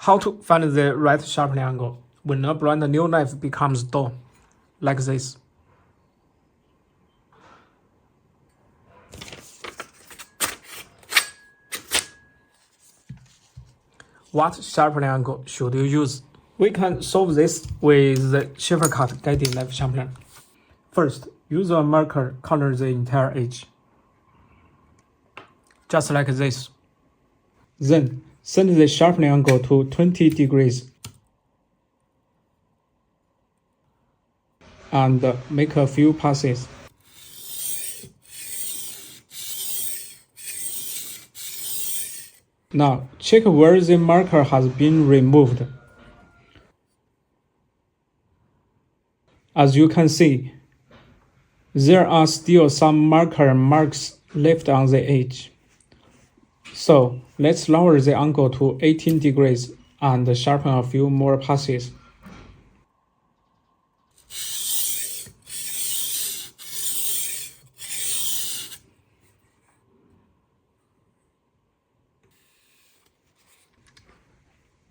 How to find the right sharpening angle when a brand new knife becomes dull, like this. What sharpening angle should you use? We can solve this with the Cheefarcut Guided Knife Sharpener. First, use a marker cover the entire edge, just like this. Then, set the sharpening angle to 20 degrees and make a few passes. Now, check where the marker has been removed. As you can see, there are still some marker marks left on the edge. So, let's lower the angle to 18 degrees and sharpen a few more passes.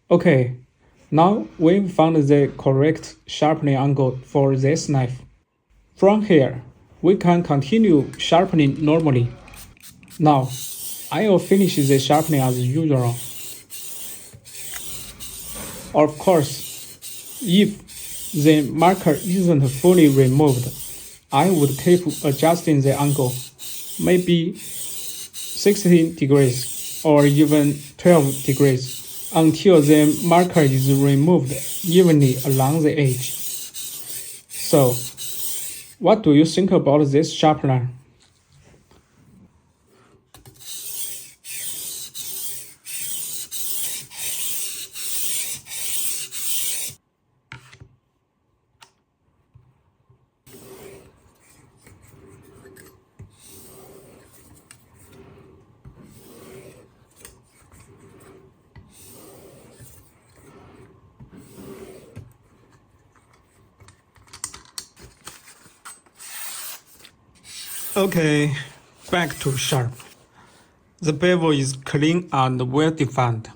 Okay, now we've found the correct sharpening angle for this knife. From here, we can continue sharpening normally. Now, I will finish the sharpening as usual. Of course, if the marker isn't fully removed, I would keep adjusting the angle, maybe 16 degrees or even 12 degrees, until the marker is removed evenly along the edge. So, what do you think about this sharpener? Okay, back to sharp. The bevel is clean and well defined.